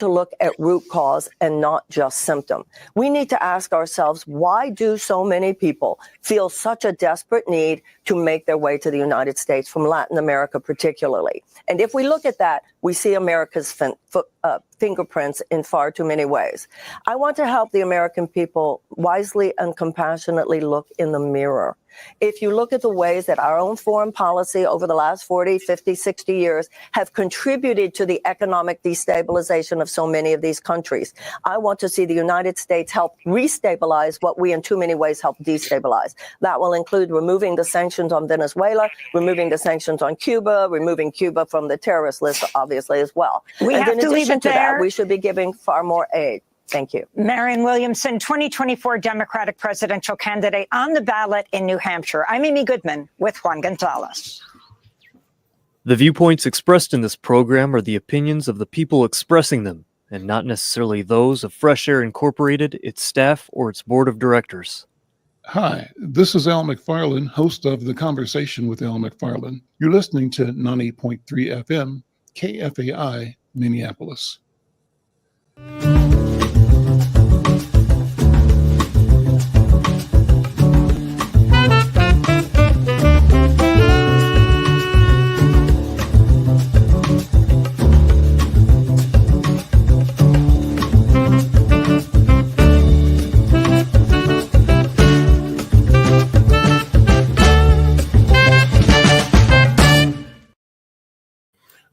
to look at root cause and not just symptom. We need to ask ourselves, why do so many people feel such a desperate need to make their way to the United States from Latin America particularly? And if we look at that, we see America's fingerprints in far too many ways. I want to help the American people wisely and compassionately look in the mirror. If you look at the ways that our own foreign policy over the last 40, 50, 60 years have contributed to the economic destabilization of so many of these countries, I want to see the United States help restabilize what we in too many ways help destabilize. That will include removing the sanctions on Venezuela, removing the sanctions on Cuba, removing Cuba from the terrorist list, obviously, as well. We have to leave it there. We should be giving far more aid. Thank you. Marianne Williamson, 2024 Democratic presidential candidate on the ballot in New Hampshire. I'm Amy Goodman with Juan Gonzalez. The viewpoints expressed in this program are the opinions of the people expressing them, and not necessarily those of Fresh Air Incorporated, its staff, or its board of directors. Hi, this is Al McFarlane, host of The Conversation with Al McFarlane. You're listening to 98.3 FM, KFAI, Minneapolis.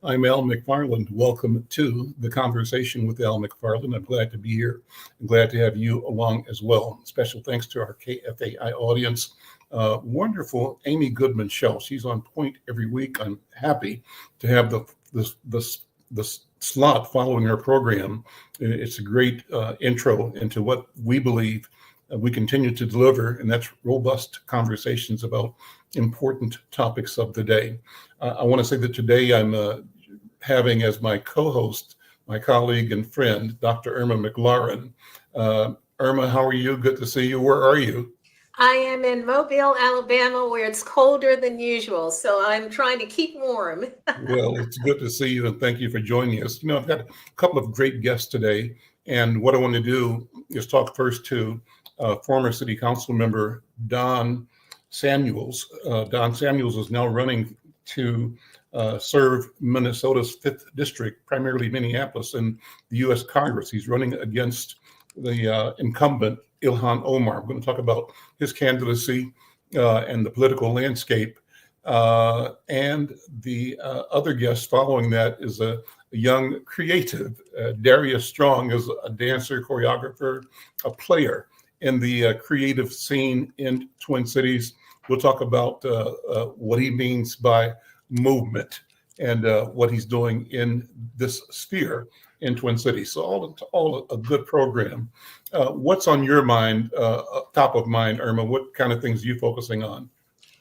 I'm Al McFarlane. Welcome to The Conversation with Al McFarlane. I'm glad to be here. I'm glad to have you along as well. Special thanks to our KFAI audience. Wonderful Amy Goodman show. She's on point every week. I'm happy to have the slot following our program. It's a great intro into what we believe we continue to deliver, and that's robust conversations about important topics of the day. I want to say that today I'm having as my co-host, my colleague and friend, Dr. Irma McClaurin. Irma, how are you? Good to see you. Where are you? I am in Mobile, Alabama, where it's colder than usual, so I'm trying to keep warm. Well, it's good to see you, and thank you for joining us. You know, I've got a couple of great guests today, and what I want to do is talk first to former City Council member Don Samuels. Don Samuels is now running to serve Minnesota's 5th district, primarily Minneapolis, in the U.S. Congress. He's running against the incumbent Ilhan Omar. I'm going to talk about his candidacy and the political landscape. And the other guest following that is a young creative. Darrius Strong is a dancer, choreographer, a player in the creative scene in Twin Cities. We'll talk about what he means by movement and what he's doing in this sphere in Twin Cities. So all a good program. What's on your mind, top of mind, Irma? What kind of things are you focusing on?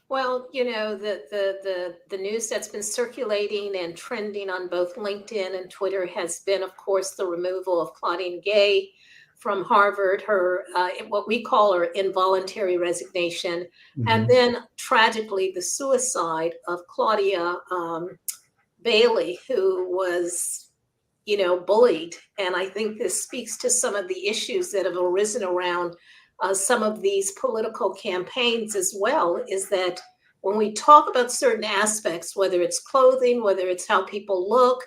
Well, you know, the news that's been circulating and trending on both LinkedIn and Twitter has been, of course, the removal of Claudine Gay from Harvard, her what we call her involuntary resignation, and then tragically the suicide of Claudia Bailey, who was, you know, bullied. And I think this speaks to some of the issues that have arisen around some of these political campaigns as well, is that when we talk about certain aspects, whether it's clothing, whether it's how people look,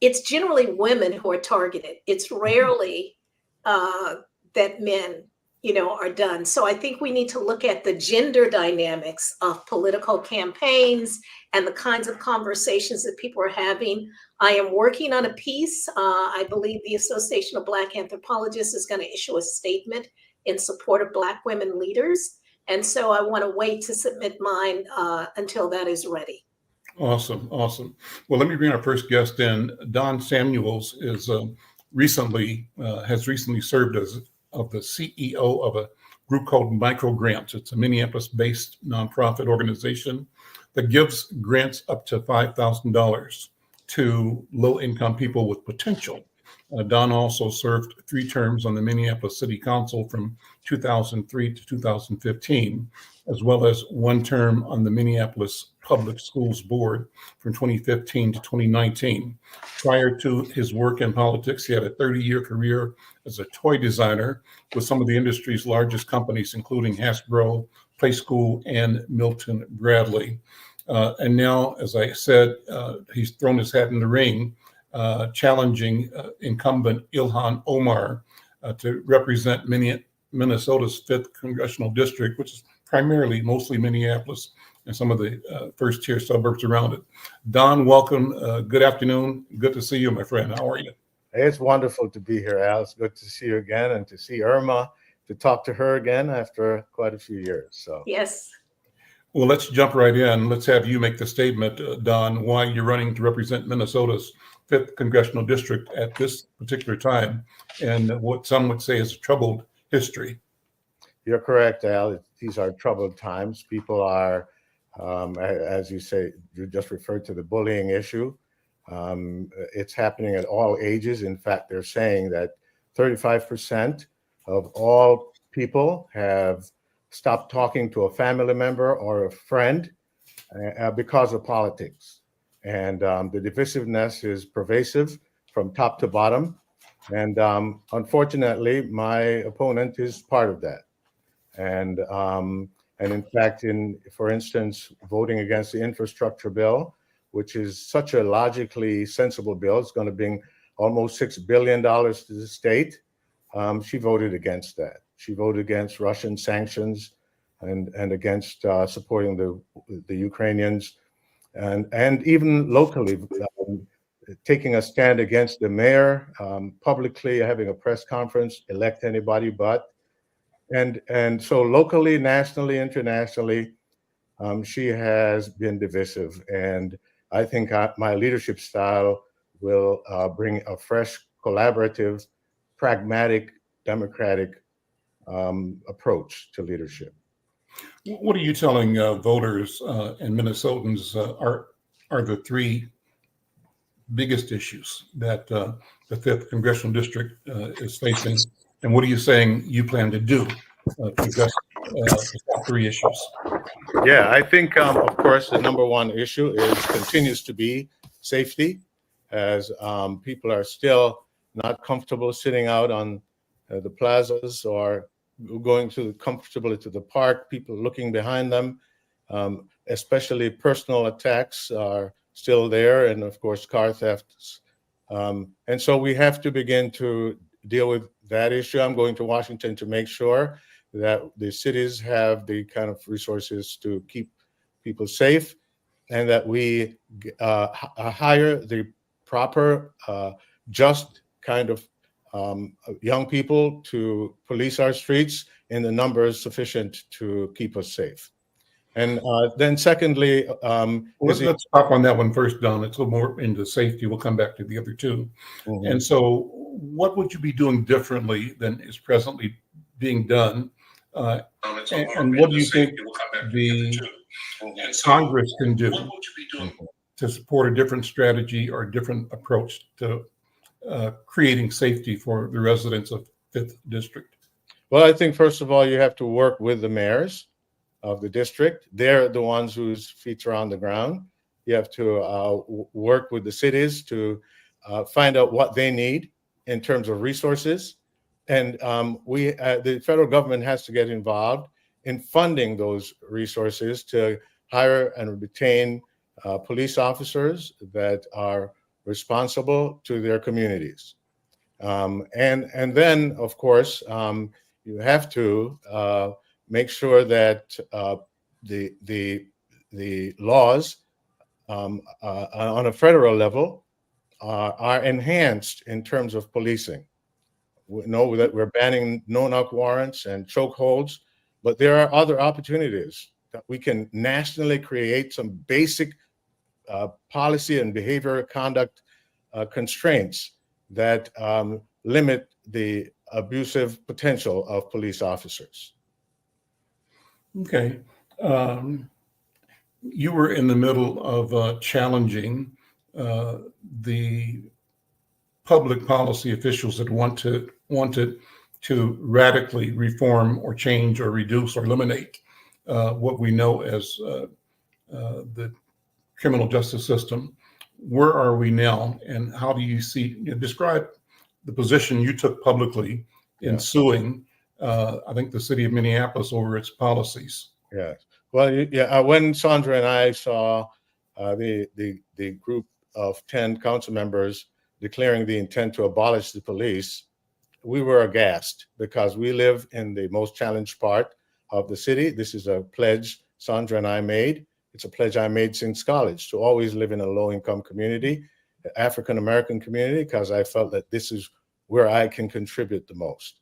it's generally women who are targeted. It's rarely that men, you know, are done. So I think we need to look at the gender dynamics of political campaigns and the kinds of conversations that people are having. I am working on a piece. I believe the Association of Black Anthropologists is going to issue a statement in support of Black women leaders. And so I want to wait to submit mine until that is ready. Awesome. Awesome. Well, let me bring our first guest in. Don Samuels is has recently served as the CEO of a group called Micro Grants. It's a Minneapolis-based nonprofit organization that gives grants up to $5,000 to low-income people with potential. Don also served 3 terms on the Minneapolis City Council from 2003 to 2015. as well as one term on the Minneapolis Public Schools Board from 2015 to 2019. Prior to his work in politics, he had a 30-year career as a toy designer with some of the industry's largest companies, including Hasbro, Playskool, and Milton Bradley. And now, as I said, he's thrown his hat in the ring, challenging incumbent Ilhan Omar to represent Minnesota's 5th Congressional District, which is mostly Minneapolis and some of the first-tier suburbs around it. Don, welcome. Good afternoon. Good to see you, my friend. How are you? It's wonderful to be here, Al. It's good to see you again and to see Irma, to talk to her again after quite a few years. So Yes. Well, let's jump right in. Let's have you make the statement, Don, why you're running to represent Minnesota's 5th Congressional District at this particular time, and what some would say is a troubled history. You're correct, Al. These are troubled times. People are, as you say, you just referred to the bullying issue. It's happening at all ages. In fact, they're saying that 35% of all people have stopped talking to a family member or a friend because of politics. And the divisiveness is pervasive from top to bottom. And unfortunately, my opponent is part of that. And in fact, for instance, voting against the infrastructure bill, which is such a logically sensible bill, it's going to bring almost $6 billion to the state. She voted against that. She voted against Russian sanctions and against supporting the Ukrainians, and even locally taking a stand against the mayor, publicly having a press conference, elect anybody but. And so locally, nationally, internationally, she has been divisive. And I think my leadership style will bring a fresh, collaborative, pragmatic, democratic approach to leadership. What are you telling voters and Minnesotans are the 3 biggest issues that the 5th Congressional District is facing? And what are you saying you plan to do to address the top 3 issues? Yeah, I think, of course, the number one issue continues to be safety, as people are still not comfortable sitting out on the plazas or going comfortably to the park, people looking behind them, especially personal attacks are still there, and of course, car thefts. And so we have to begin to deal with that issue. I'm going to Washington to make sure that the cities have the kind of resources to keep people safe, and that we hire the proper, just kind of young people to police our streets in the numbers sufficient to keep us safe. And then secondly, let's stop on that one first, Don. Let's go more into safety. We'll come back to the other 2. Mm-hmm. And so what would you be doing differently than is presently being done? And what do you think the Congress can do to support a different strategy or a different approach to creating safety for the residents of 5th District? Well, I think, first of all, you have to work with the mayors of the district. They're the ones whose feet are on the ground. You have to work with the cities to find out what they need in terms of resources. And the federal government has to get involved in funding those resources to hire and retain police officers that are responsible to their communities. And then, of course, you have to make sure that the laws on a federal level are enhanced in terms of policing. We know that we're banning no-knock warrants and chokeholds, but there are other opportunities that we can nationally create some basic policy and behavioral conduct constraints that limit the abusive potential of police officers. Okay. You were in the middle of challenging the public policy officials that wanted to radically reform or change or reduce or eliminate what we know as the criminal justice system. Where are we now, and how do you see, describe the position you took publicly in suing, I think, the city of Minneapolis over its policies? Yes. Well, when Sandra and I saw the group of 10 council members declaring the intent to abolish the police, we were aghast because we live in the most challenged part of the city. This is a pledge Sandra and I made. It's a pledge I made since college to always live in a low-income community, African-American community, because I felt that this is where I can contribute the most.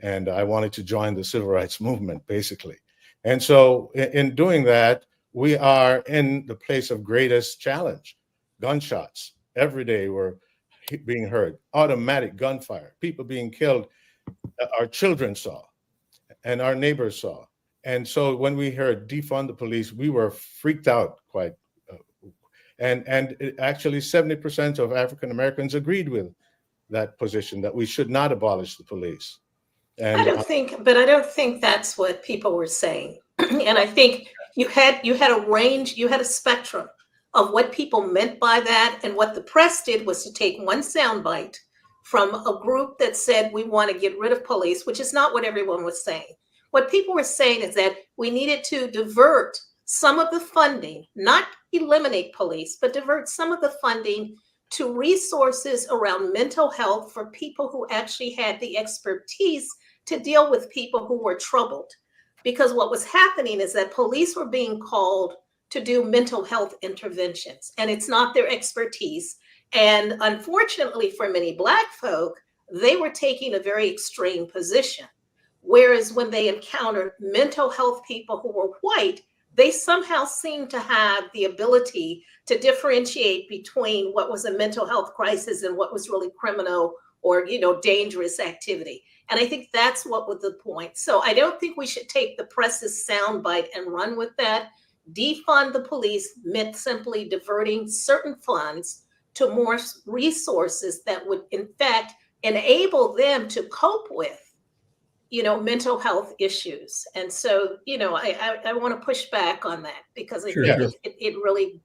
And I wanted to join the civil rights movement, basically. And so in doing that, we are in the place of greatest challenge. Gunshots every day were being heard, automatic gunfire, people being killed. Our children saw and our neighbors saw. And so when we heard defund the police, we were freaked out quite. And actually 70% of African Americans agreed with that position, that we should not abolish the police. And I don't think that's what people were saying. And I think you had a range, you had a spectrum of what people meant by that. And what the press did was to take one soundbite from a group that said we want to get rid of police, which is not what everyone was saying. What people were saying is that we needed to divert some of the funding, not eliminate police, but divert some of the funding to resources around mental health for people who actually had the expertise to deal with people who were troubled. Because what was happening is that police were being called to do mental health interventions, and it's not their expertise. And unfortunately for many Black folk, they were taking a very extreme position. Whereas when they encountered mental health people who were white, they somehow seemed to have the ability to differentiate between what was a mental health crisis and what was really criminal or, dangerous activity. And I think that's what was the point. So I don't think we should take the press's soundbite and run with that. Defund the police meant simply diverting certain funds to more resources that would, in fact, enable them to cope with mental health issues. And so, I want to push back on that because I think it really,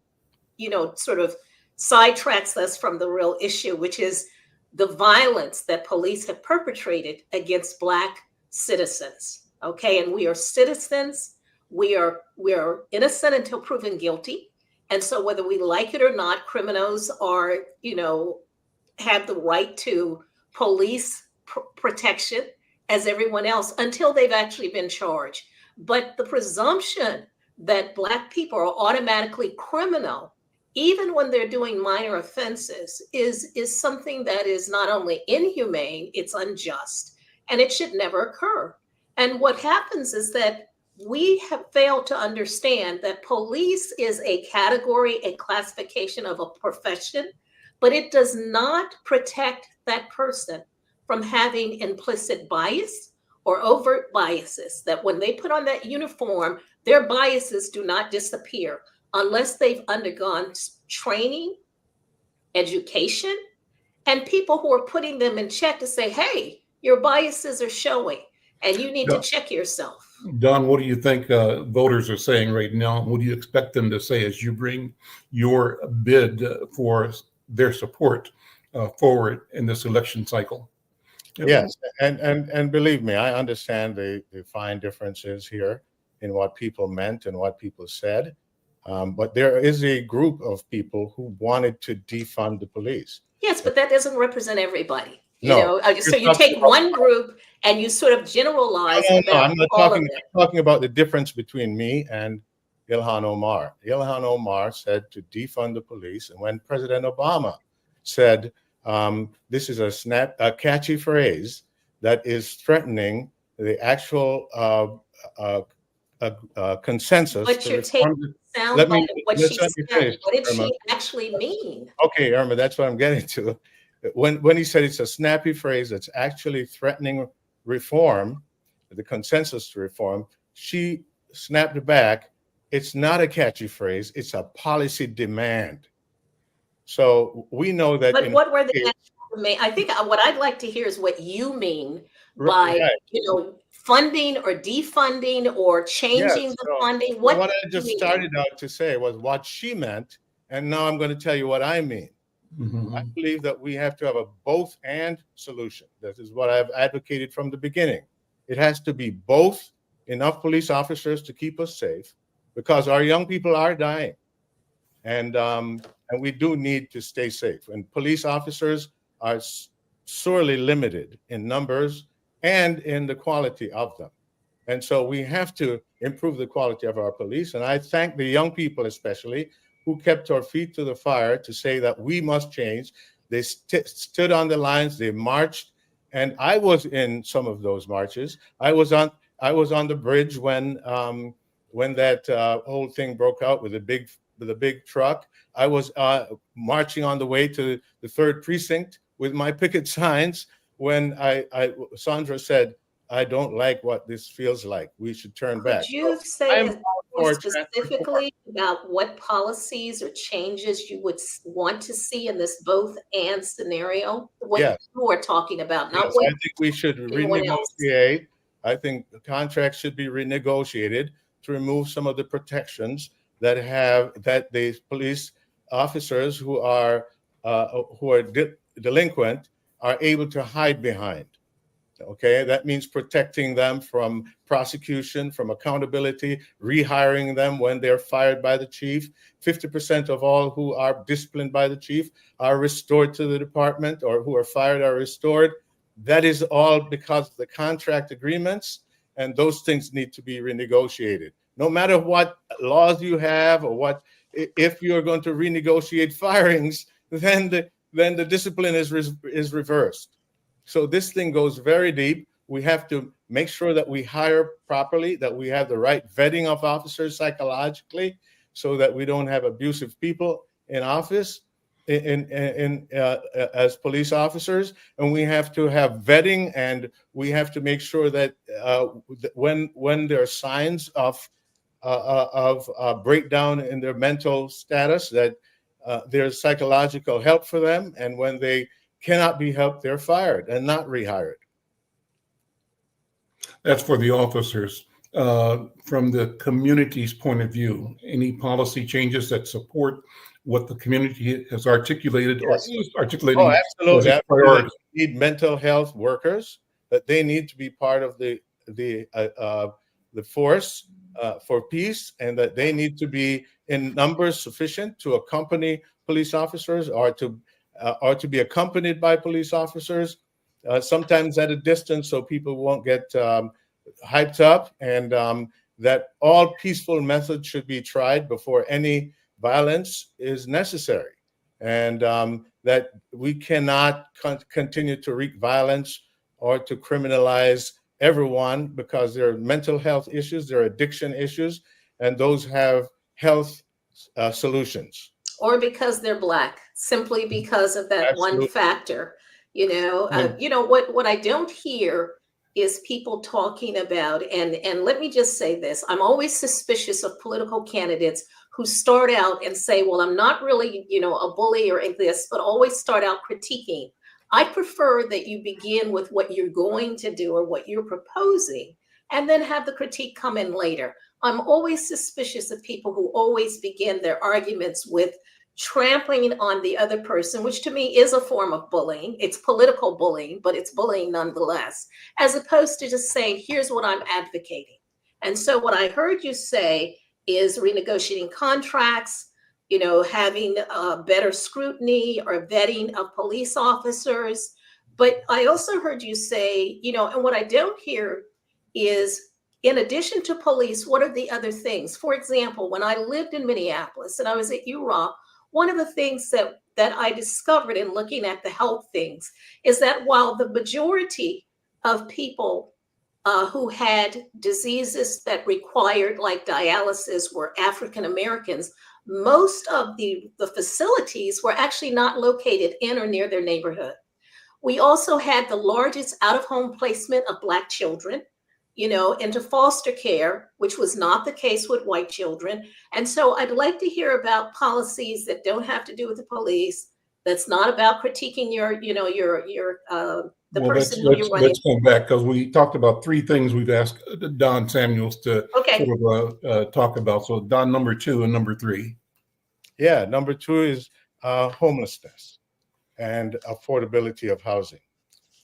sort of sidetracks us from the real issue, which is the violence that police have perpetrated against Black citizens. Okay. And we are citizens. We are innocent until proven guilty. And so whether we like it or not, criminals are, have the right to police protection as everyone else until they've actually been charged. But the presumption that Black people are automatically criminal, even when they're doing minor offenses, is something that is not only inhumane, it's unjust, and it should never occur. And what happens is that we have failed to understand that police is a category, a classification of a profession, but it does not protect that person from having implicit bias or overt biases, that when they put on that uniform, their biases do not disappear unless they've undergone training, education, and people who are putting them in check to say, hey, your biases are showing and you need to check yourself. Don, what do you think voters are saying right now? What do you expect them to say as you bring your bid for their support forward in this election cycle? Yes, and believe me, I understand the fine differences here in what people meant and what people said. But there is a group of people who wanted to defund the police. Yes, but that doesn't represent everybody. No, So you take one group and you sort of generalize. No, I'm not talking. I'm talking about the difference between me and Ilhan Omar. Ilhan Omar said to defund the police, and when President Obama said this is a catchy phrase that is threatening the actual consensus. But you're taking sound bite of what she said. What did she actually mean? Okay, Irma, that's what I'm getting to. When he said it's a snappy phrase that's actually threatening reform, the consensus to reform, she snapped back. It's not a catchy phrase. It's a policy demand. So we know that. But what were the actual? I think what I'd like to hear is what you mean by funding or defunding or changing Yes, the so funding? what What I do you just mean? started out to say was what she meant, and now I'm going to tell you what I mean. Mhm. I believe that we have to have a both and solution. This is what I've advocated from the beginning. It has to be both enough police officers to keep us safe, because our young people are dying, and we do need to stay safe. And police officers are sorely limited in numbers and in the quality of them. And so we have to improve the quality of our police. And I thank the young people, especially, who kept our feet to the fire to say that we must change. They stood on the lines, they marched, and I was in some of those marches. I was on the bridge when that whole thing broke out with a big truck. I was marching on the way to the 3rd precinct with my picket signs when Sandra said, "I don't like what this feels like. We should turn back." Could you So say I'm more all for trans reform. specifically about what policies or changes you would want to see in this both and scenario? What Yes, you are talking about, not yes. what I think we should anyone else. renegotiate. I think the contracts should be renegotiated to remove some of the protections that the police officers who are delinquent are able to hide behind. Okay, that means protecting them from prosecution, from accountability, rehiring them when they're fired by the chief. 50% of all who are disciplined by the chief are restored to the department, or who are fired are restored. That is all because of the contract agreements, and those things need to be renegotiated. No matter what laws you have, or if you're going to renegotiate firings, then the discipline is reversed. So this thing goes very deep. We have to make sure that we hire properly, that we have the right vetting of officers psychologically, so that we don't have abusive people in office as police officers. And we have to have vetting, and we have to make sure that when there are signs of breakdown in their mental status, that there's psychological help for them, and when they cannot be helped, they're fired and not rehired. That's for the officers. From the community's point of view, any policy changes that support what the community has articulated or Yes. is articulating as Absolutely. a priority? We need mental health workers, that they need to be part of the force for peace, and that they need to be in numbers sufficient to accompany police officers, or to be accompanied by police officers, sometimes at a distance, so people won't get hyped up, and that all peaceful methods should be tried before any violence is necessary, and that we cannot continue to wreak violence or to criminalize everyone, because there are mental health issues, there are addiction issues, and those have health solutions. Or because they're Black, simply because of that Absolutely. one factor. What I don't hear is people talking about, and let me just say this, I'm always suspicious of political candidates who start out and say, well, I'm not really, a bully or this, but always start out critiquing. I prefer that you begin with what you're going to do or what you're proposing, and then have the critique come in later. I'm always suspicious of people who always begin their arguments with trampling on the other person, which to me is a form of bullying. It's political bullying, but it's bullying nonetheless, as opposed to just saying, here's what I'm advocating. And so what I heard you say is renegotiating contracts, having better scrutiny or vetting of police officers. But I also heard you say, and what I don't hear is, in addition to police, what are the other things? For example, when I lived in Minneapolis and I was at URA, one of the things that I discovered in looking at the health things is that while the majority of people who had diseases that required like dialysis were African Americans, most of the facilities were actually not located in or near their neighborhood. We also had the largest out-of-home placement of Black children, into foster care, which was not the case with white children. And so I'd like to hear about policies that don't have to do with the police, that's not about critiquing your the Well, person who you're running. let's come back because we talked about three things we've asked Don Samuels to Okay. sort of talk about. So Don, number 2 and number 3. Yeah, number 2 is homelessness and affordability of housing.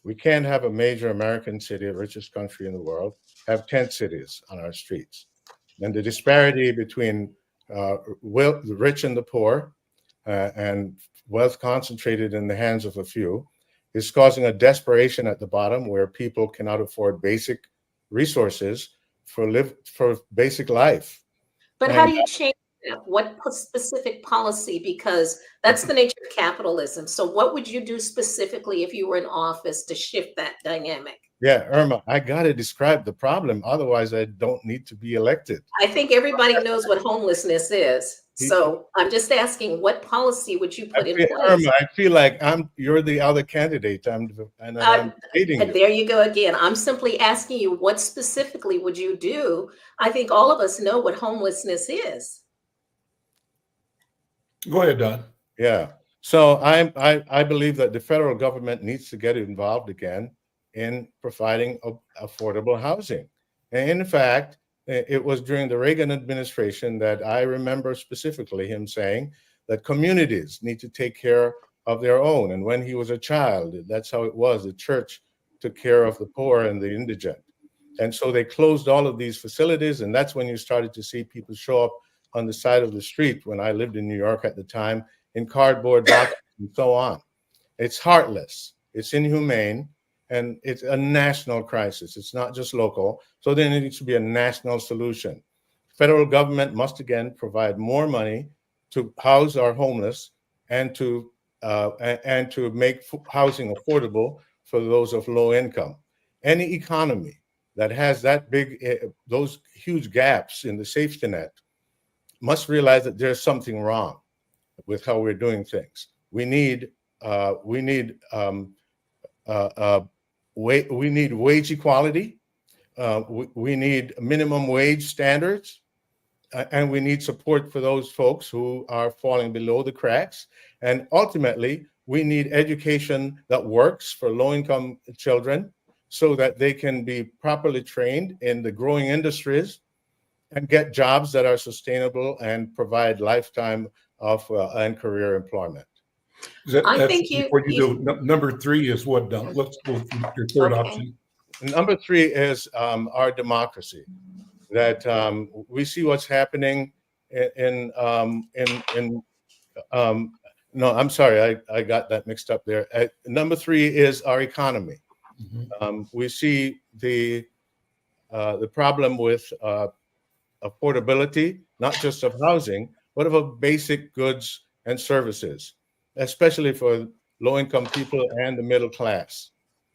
We can't have a major American city, the richest country in the world, have tent cities on our streets. And the disparity between the rich and the poor and wealth concentrated in the hands of a few is causing a desperation at the bottom where people cannot afford basic resources for basic life. But how do you change that? What specific policy? Because that's the nature of capitalism. So what would you do specifically if you were in office to shift that dynamic? Yeah, Irma, I got to describe the problem. Otherwise, I don't need to be elected. I think everybody knows what homelessness is. So I'm just asking, what policy would you put in place? Irma, I feel like you're the other candidate. I'm dating you. There you go again. I'm simply asking you, what specifically would you do? I think all of us know what homelessness is. Go ahead, Don. Yeah. So I believe that the federal government needs to get involved again in providing affordable housing. And in fact, it was during the Reagan administration that I remember specifically him saying that communities need to take care of their own. And when he was a child, that's how it was. The church took care of the poor and the indigent. And so they closed all of these facilities. And that's when you started to see people show up on the side of the street when I lived in New York at the time in cardboard boxes and so on. It's heartless. It's inhumane. And it's a national crisis. It's not just local. So there needs to be a national solution. Federal government must again provide more money to house our homeless and to make housing affordable for those of low income. Any economy that has that those huge gaps in the safety net must realize that there's something wrong with how we're doing things. We need wage equality. We need minimum wage standards, and we need support for those folks who are falling below the cracks. And ultimately, we need education that works for low-income children so that they can be properly trained in the growing industries and get jobs that are sustainable and provide lifetime of and career employment. Number 3 is what, Don? Let's go with your third option. Number 3 is our democracy. That we see what's happening no, I'm sorry, I got that mixed up there. Number 3 is our economy. Mm-hmm. We see the problem with affordability, not just of housing, but of basic goods and services, especially for low-income people and the middle class.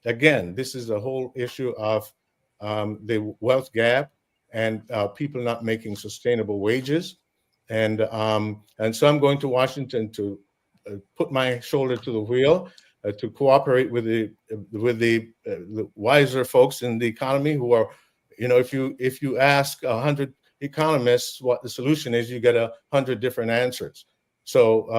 Again, this is a whole issue of the wealth gap and people not making sustainable wages. And so I'm going to Washington to put my shoulder to the wheel to cooperate with the wiser folks in the economy who are, if you ask 100 economists what the solution is, you get 100 different answers. So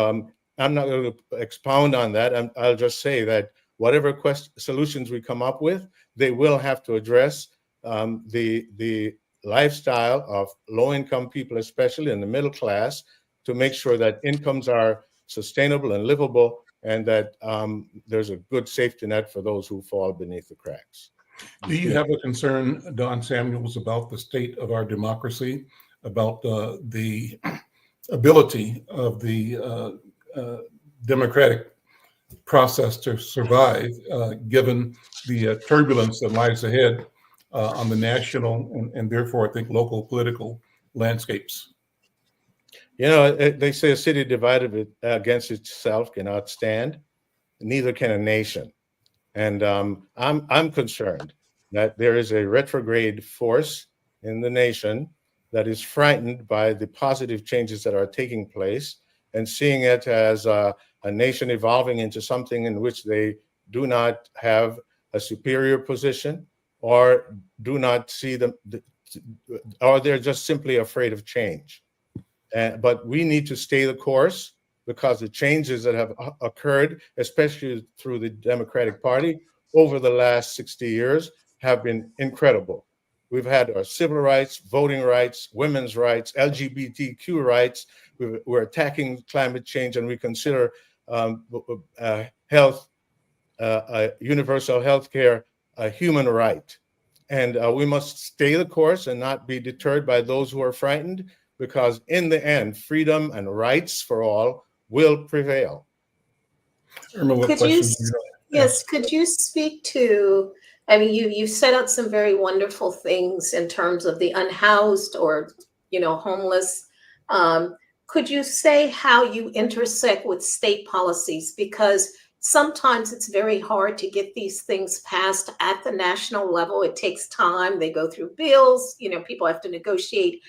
I'm not going to expound on that. I'll just say that whatever solutions we come up with, they will have to address the lifestyle of low-income people, especially in the middle class, to make sure that incomes are sustainable and livable, and that there's a good safety net for those who fall beneath the cracks. Do you have a concern, Don Samuels, about the state of our democracy, about the ability of the democratic process to survive, given the turbulence that lies ahead on the national and therefore, I think, local political landscapes? They say a city divided against itself cannot stand. Neither can a nation. And I'm concerned that there is a retrograde force in the nation that is frightened by the positive changes that are taking place and seeing it as a nation evolving into something in which they do not have a superior position or do not see them, or they're just simply afraid of change. But we need to stay the course because the changes that have occurred, especially through the Democratic Party, over the last 60 years have been incredible. We've had our civil rights, voting rights, women's rights, LGBTQ rights. We're attacking climate change, and we consider health, universal health care, a human right. And we must stay the course and not be deterred by those who are frightened, because in the end, freedom and rights for all will prevail. Irma, what Could you, questions do you have? yes, could you speak to, I mean, you set out some very wonderful things in terms of the unhoused or, homeless. Could you say how you intersect with state policies? Because sometimes it's very hard to get these things passed at the national level. It takes time. They go through bills, people have to negotiate.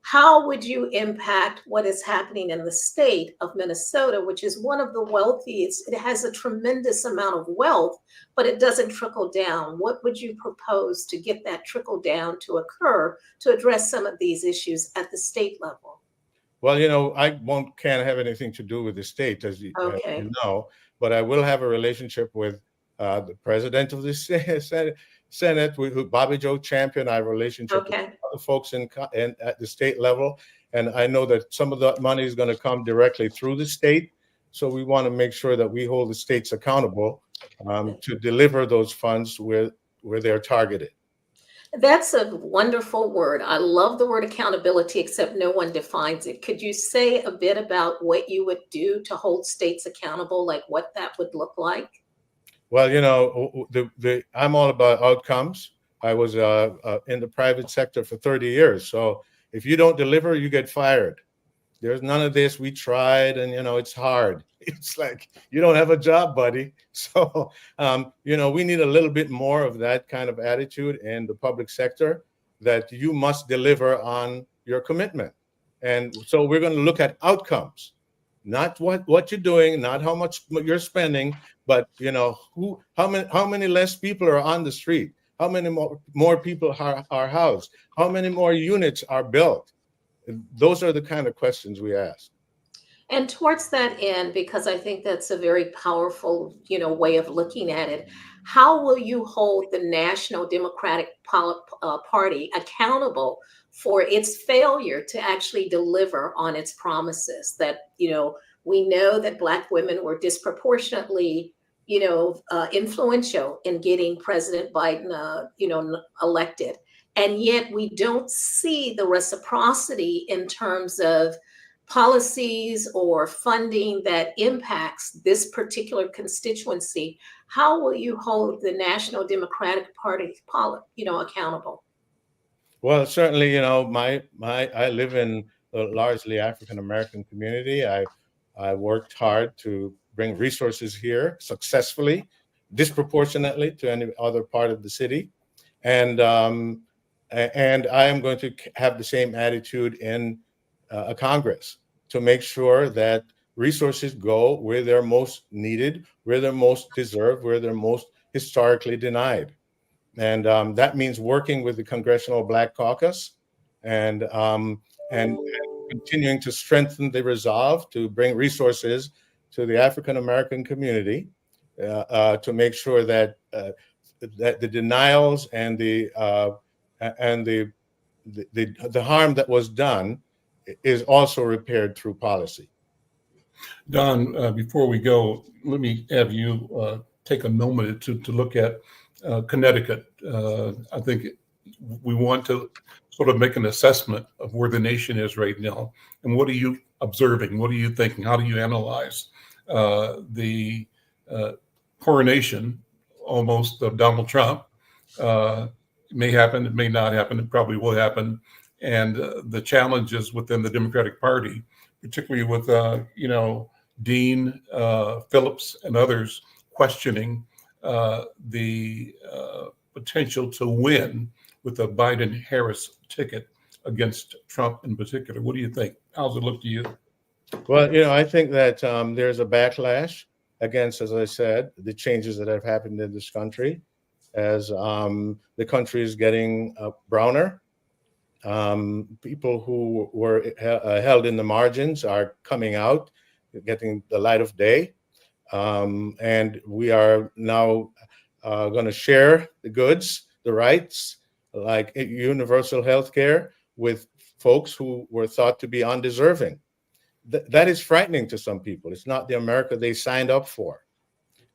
How would you impact what is happening in the state of Minnesota, which is one of the wealthiest? It has a tremendous amount of wealth, but it doesn't trickle down. What would you propose to get that trickle down to occur to address some of these issues at the state level? Well, I can't have anything to do with the state, as you know, but I will have a relationship with the president of the Senate, with Bobby Joe Champion. I have a relationship with other folks at the state level, and I know that some of that money is going to come directly through the state. So we want to make sure that we hold the states accountable to deliver those funds where they're targeted. That's a wonderful word. I love the word accountability, except no one defines it. Could you say a bit about what you would do to hold states accountable, like what that would look like? Well, I'm all about outcomes. I was in the private sector for 30 years. So if you don't deliver, you get fired. There's none of this. We tried, and it's hard. It's like, you don't have a job, buddy. So we need a little bit more of that kind of attitude in the public sector, that you must deliver on your commitment. And so we're going to look at outcomes, not what you're doing, not how much you're spending, but how many less people are on the street, how many more people are housed, how many more units are built. Those are the kind of questions we ask. And towards that end, because I think that's a very powerful, way of looking at it, how will you hold the National Democratic Party accountable for its failure to actually deliver on its promises? That, we know that Black women were disproportionately, influential in getting President Biden, elected. And yet we don't see the reciprocity in terms of policies or funding that impacts this particular constituency. How will you hold the National Democratic Party, accountable? Well, certainly, I live in a largely African American community. I worked hard to bring resources here successfully, disproportionately to any other part of the city, and I am going to have the same attitude in Congress, to make sure that resources go where they're most needed, where they're most deserved, where they're most historically denied. And that means working with the Congressional Black Caucus and continuing to strengthen the resolve to bring resources to the African American community, to make sure that that the denials and the harm that was done is also repaired through policy. Don, before we go, let me have you take a moment to look at Connecticut. I think we want to sort of make an assessment of where the nation is right now. And what are you observing? What are you thinking? How do you analyze the coronation almost of Donald Trump? It may happen, it may not happen, it probably will happen. And the challenges within the Democratic Party, particularly with, Dean Phillips and others questioning the potential to win with a Biden-Harris ticket against Trump in particular. What do you think? How's it look to you? Well, I think that there's a backlash against, as I said, the changes that have happened in this country as the country is getting browner. People who were held in the margins are coming out, getting the light of day. And we are now going to share the goods, the rights, like universal health care, with folks who were thought to be undeserving. That is frightening to some people. It's not the America they signed up for.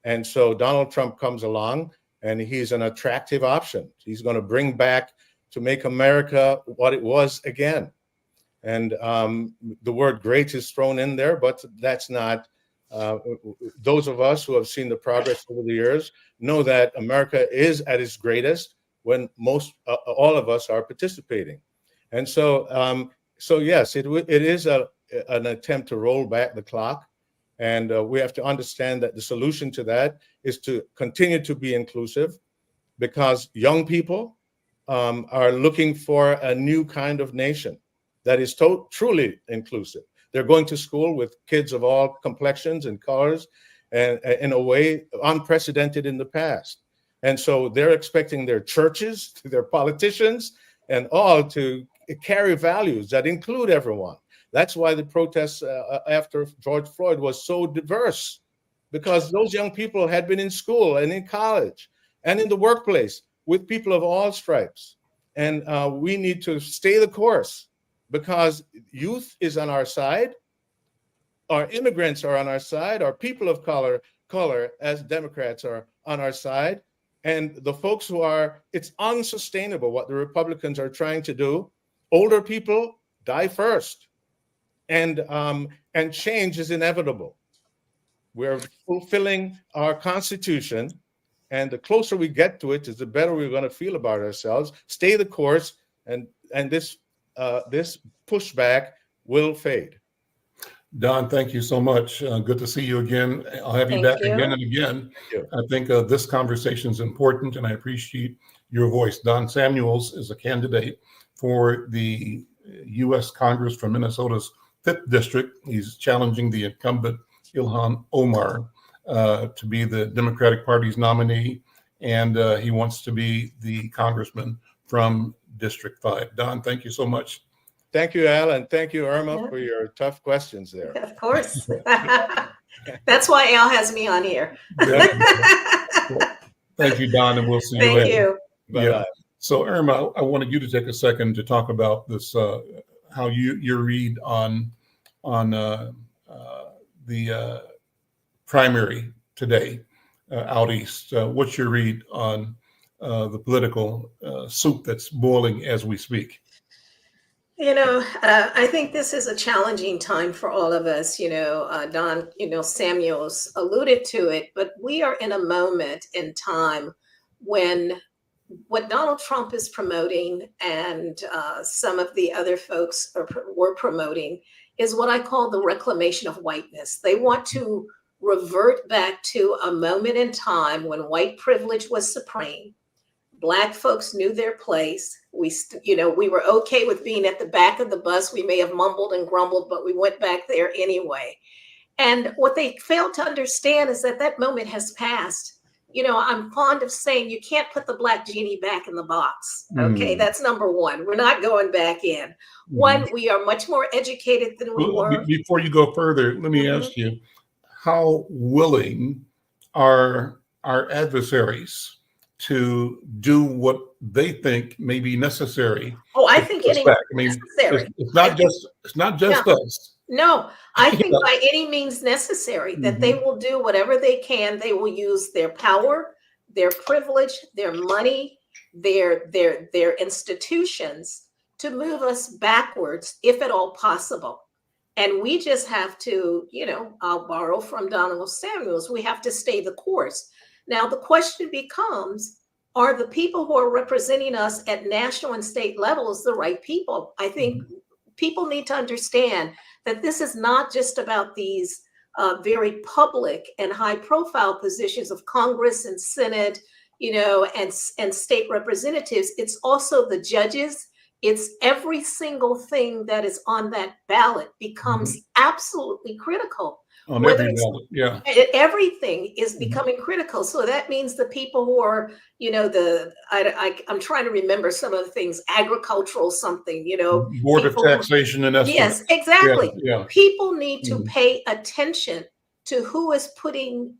And so Donald Trump comes along, and he's an attractive option. He's going to bring back, to make America what it was again. And the word great is thrown in there, but that's not, those of us who have seen the progress over the years know that America is at its greatest when all of us are participating. And so, yes, it is an attempt to roll back the clock. And we have to understand that the solution to that is to continue to be inclusive, because young people are looking for a new kind of nation that is truly inclusive. They're going to school with kids of all complexions and colors, and in a way unprecedented in the past. And so they're expecting their churches, their politicians, and all to carry values that include everyone. That's why the protests after George Floyd was so diverse, because those young people had been in school and in college and in the workplace with people of all stripes. And we need to stay the course, because youth is on our side, our immigrants are on our side, our people of color as Democrats are on our side. And the folks who are, it's unsustainable what the Republicans are trying to do. Older people die first, and change is inevitable. We're fulfilling our Constitution, and the closer we get to it, is the better we're going to feel about ourselves. Stay the course, and this pushback will fade. Don, thank you so much. Good to see you again. I'll have you back again and again. I think this conversation is important, and I appreciate your voice. Don Samuels is a candidate for the U.S. Congress from Minnesota's 5th District. He's challenging the incumbent Ilhan Omar to be the Democratic Party's nominee, and he wants to be the congressman from District 5. Don, thank you so much. Thank you, Al, and thank you, Irma, for your tough questions there. Of course. That's why Al has me on here. Thank you, Don, and we'll see you later. Thank you. Yeah. So, Irma, I wanted you to take a second to talk about this, how your read on the primary today out east. What's your read on the political soup that's boiling as we speak? I think this is a challenging time for all of us. Don, Samuels alluded to it, but we are in a moment in time when what Donald Trump is promoting, and some of the other folks were promoting, is what I call the reclamation of whiteness. They want to revert back to a moment in time when white privilege was supreme. Black folks knew their place. We were okay with being at the back of the bus. We may have mumbled and grumbled, but we went back there anyway. And what they failed to understand is that moment has passed. I'm fond of saying you can't put the black genie back in the box. Okay, that's number one. We're not going back in. One, we are much more educated than we were. Before you go further, let me ask you, how willing are our adversaries to do what they think may be necessary? Oh, I think it's necessary. It's not just us. No, I think by any means necessary that they will do whatever they can. They will use their power, their privilege, their money, their institutions to move us backwards, if at all possible. And we just have to, I'll borrow from Donald Samuels, we have to stay the course. Now, the question becomes, are the people who are representing us at national and state levels the right people? I think people need to understand that this is not just about these very public and high profile positions of Congress and Senate, and state representatives. It's also the judges. It's every single thing that is on that ballot becomes absolutely critical. On every ballot, yeah. Everything is becoming critical. So that means the people who are, I'm trying to remember some of the things, agricultural something, Board of Taxation and Estimates. Yes, exactly. Yeah. People need to pay attention to who is putting,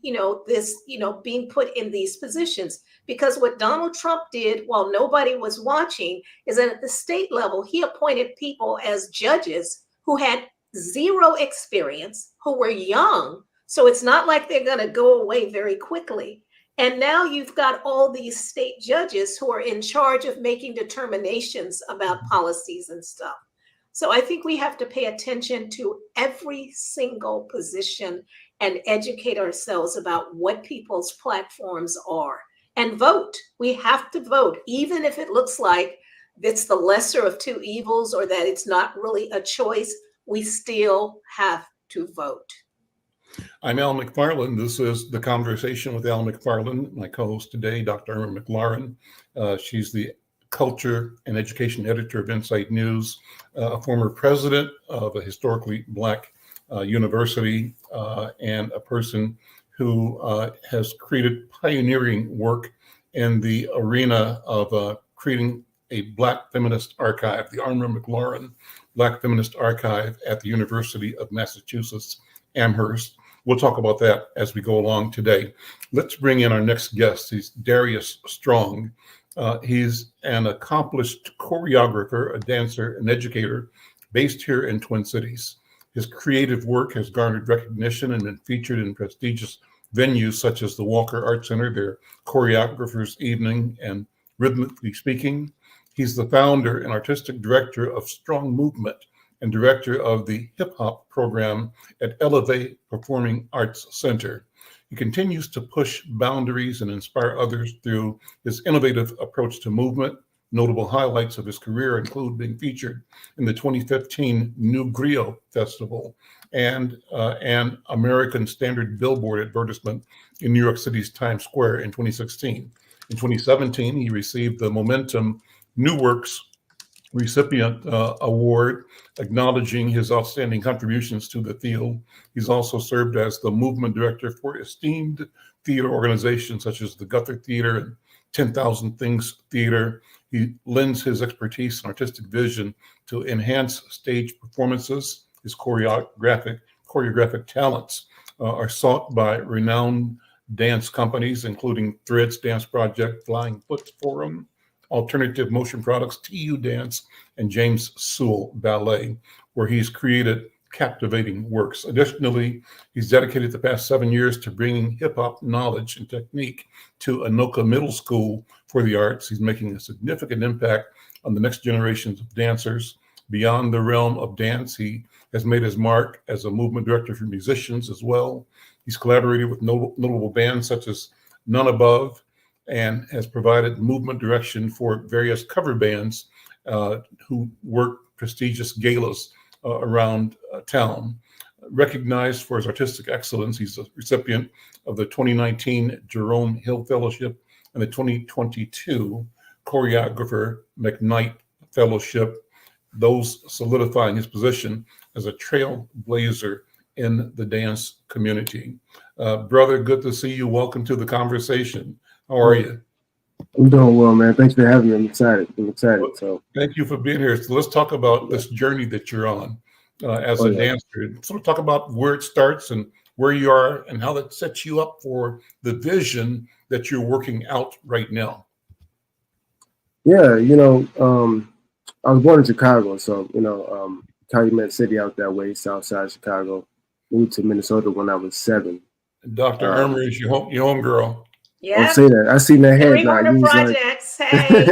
this, being put in these positions. Because what Donald Trump did while nobody was watching is that at the state level, he appointed people as judges who had zero experience, who were young. So it's not like they're going to go away very quickly. And now you've got all these state judges who are in charge of making determinations about policies and stuff. So I think we have to pay attention to every single position and educate ourselves about what people's platforms are and vote. We have to vote, even if it looks like it's the lesser of two evils or that it's not really a choice. We still have to vote. I'm Al McFarlane. This is The Conversation with Al McFarlane. My co-host today, Dr. Irma McClaurin. She's the Culture and Education Editor of Insight News, a former president of a historically Black university, and a person who has created pioneering work in the arena of creating a Black feminist archive, the Irma McClaurin Black Feminist Archive at the University of Massachusetts, Amherst. We'll talk about that as we go along today. Let's bring in our next guest. He's Darrius Strong. He's an accomplished choreographer, a dancer, an educator based here in Twin Cities. His creative work has garnered recognition and been featured in prestigious venues such as the Walker Art Center, their Choreographers Evening, and Rhythmically Speaking. He's the founder and artistic director of STRONGmovement and director of the hip hop program at Elevate Performing Arts Center. He continues to push boundaries and inspire others through his innovative approach to movement. Notable highlights of his career include being featured in the 2015 New Griot Festival and an American Standard Billboard advertisement in New York City's Times Square in 2016. In 2017, he received the Momentum New Works recipient award, acknowledging his outstanding contributions to the field. He's also served as the movement director for esteemed theater organizations such as the Guthrie Theater and 10,000 Things Theater. He lends his expertise and artistic vision to enhance stage performances. His choreographic talents are sought by renowned dance companies, including Threads Dance Project, Flying Foot Forum, Alternative Motion Products, TU Dance, and James Sewell Ballet, where he's created captivating works. Additionally, he's dedicated the past 7 years to bringing hip-hop knowledge and technique to Anoka Middle School for the Arts. He's making a significant impact on the next generations of dancers. Beyond the realm of dance, he has made his mark as a movement director for musicians as well. He's collaborated with notable bands such as None Above, and has provided movement direction for various cover bands who work prestigious galas around town. Recognized for his artistic excellence, he's a recipient of the 2019 Jerome Hill Fellowship and the 2022 Choreographer McKnight Fellowship, those solidifying his position as a trailblazer in the dance community. Brother, good to see you. Welcome to the conversation. How are you? I'm doing well, man. Thanks for having me. I'm excited. So thank you for being here. So let's talk about this journey that you're on as a dancer. Sort of talk about where it starts and where you are and how that sets you up for the vision that you're working out right now. Yeah, I was born in Chicago, so Calumet City out that way, south side Chicago. Moved to Minnesota when I was 7. Dr. Irma is your home girl. Yeah. Don't say that. I seen that head nod. Projects. Hey,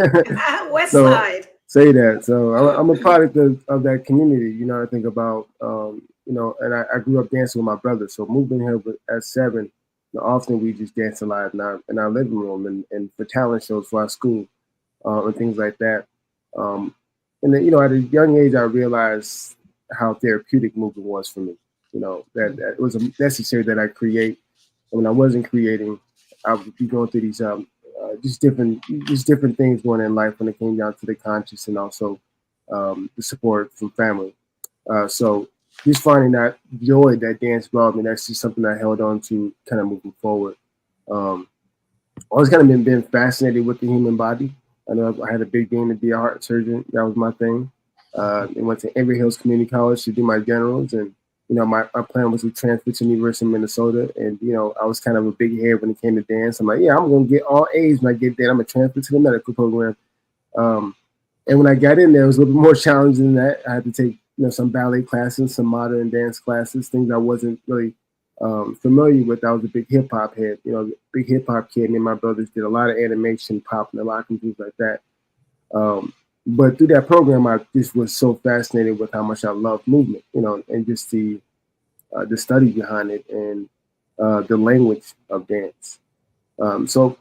West Side. Say that. So I'm a product of that community. I think about, and I grew up dancing with my brother. So moving here at 7, often we just dance a lot in our living room and for talent shows for our school and things like that. And then, at a young age, I realized how therapeutic movement was for me. That it was necessary that I create. And when I wasn't creating, I would be going through these just different things going in life when it came down to the conscious and also the support from family. So just finding that joy that dance brought me, that's just something I held on to kind of moving forward. Always kind of been fascinated with the human body. I know I had a big dream to be a heart surgeon. That was my thing. I went to Emory Hills Community College to do my generals and my plan was to transfer to the University of Minnesota. And, I was kind of a big head when it came to dance. I'm like, yeah, I'm going to get all A's when I get there. I'm going to transfer to the medical program. And when I got in there, it was a little bit more challenging than that. I had to take, some ballet classes, some modern dance classes, things I wasn't really familiar with. I was a big hip hop head, big hip hop kid. Me and my brothers did a lot of animation, pop in the locker and things like that. But through that program, I just was so fascinated with how much I loved movement, and just the study behind it and the language of dance. So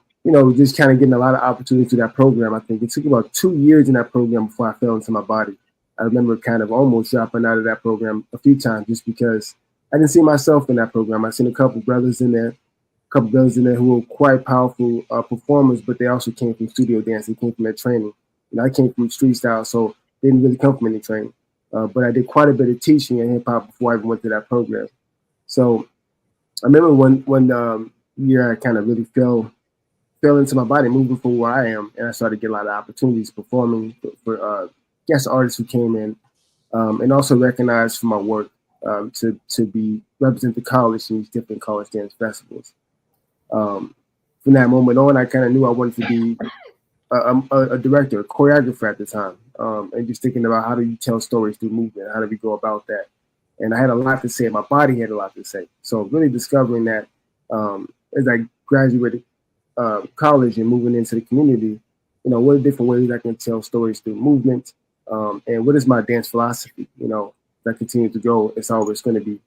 just kind of getting a lot of opportunity through that program. I think it took about 2 years in that program before I fell into my body. I remember kind of almost dropping out of that program a few times just because I didn't see myself in that program. I seen a couple brothers in there who were quite powerful performers, but they also came from studio dance. They came from that training. And I came from street style, so they didn't really come from any training. But I did quite a bit of teaching in hip hop before I even went to that program. So I remember one year I kind of really fell into my body, moving from where I am, and I started to get a lot of opportunities performing for guest artists who came in, and also recognized for my work to be represent the college in these different college dance festivals. From that moment on, I kind of knew I wanted to be a director, a choreographer at the time, and just thinking about how do you tell stories through movement, how do we go about that? And I had a lot to say, my body had a lot to say. So really discovering that as I graduated college and moving into the community, what are different ways I can tell stories through movement, and what is my dance philosophy? That continue to grow. It's always going to be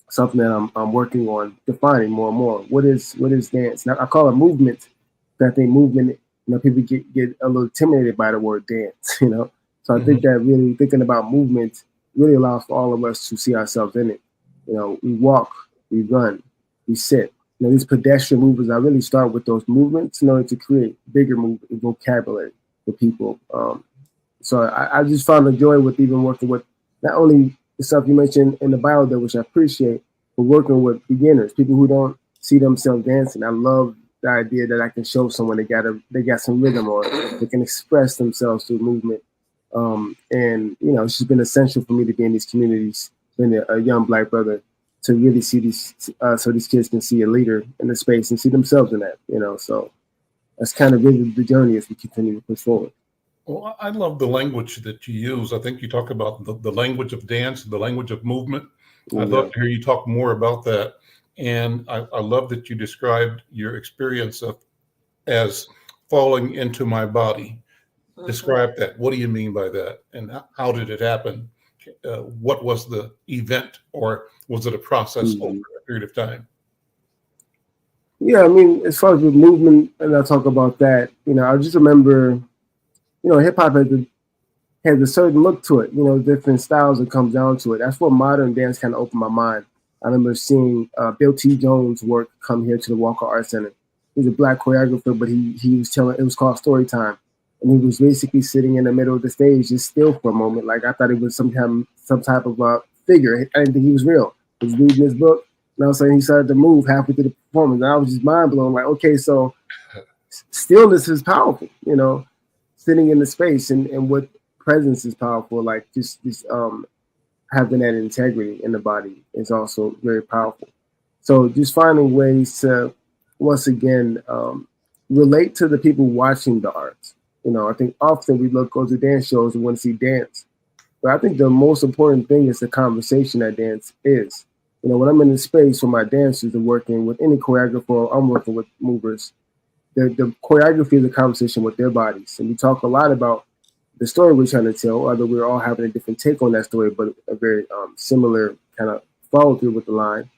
something that I'm working on defining more and more. What is dance? Now I call it movement. But I think movement, people get a little intimidated by the word dance. So I think that really thinking about movement really allows for all of us to see ourselves in it. We walk, we run, we sit. These pedestrian movements, I really start with those movements in order to create bigger movement vocabulary for people. So I just found the joy with even working with not only the stuff you mentioned in the bio there, which I appreciate, but working with beginners, people who don't see themselves dancing. I love the idea that I can show someone they got some rhythm, or they can express themselves through movement. And it's just been essential for me to be in these communities, being a young Black brother, to really see these, so these kids can see a leader in the space and see themselves in that. So that's kind of really the journey as we continue to push forward. Well, I love the language that you use. I think you talk about the language of dance, the language of movement. I'd love to hear you talk more about that. And I love that you described your experience as falling into my body. Describe that. What do you mean by that? And how did it happen? What was the event, or was it a process over a period of time? Yeah, I mean, as far as the movement, and I'll talk about that, I just remember, hip hop has a certain look to it, different styles that comes down to it. That's what modern dance kind of opened my mind. I remember seeing Bill T. Jones' work come here to the Walker Art Center. He's a Black choreographer, but he was telling, it was called Story Time. And he was basically sitting in the middle of the stage, just still for a moment. Like I thought it was some type of figure. I didn't think he was real. He was reading his book, and all of a sudden he started to move halfway through the performance. And I was just mind blown. Like, okay, so stillness is powerful. Sitting in the space and what presence is powerful. Like just having that integrity in the body is also very powerful. So just finding ways to once again relate to the people watching the arts. I think often we go to dance shows and want to see dance. But I think the most important thing is the conversation that dance is. When I'm in the space where my dancers are working with any choreographer, I'm working with movers, the choreography is a conversation with their bodies. And we talk a lot about the story we're trying to tell, although we're all having a different take on that story, but a very similar kind of follow through with the line.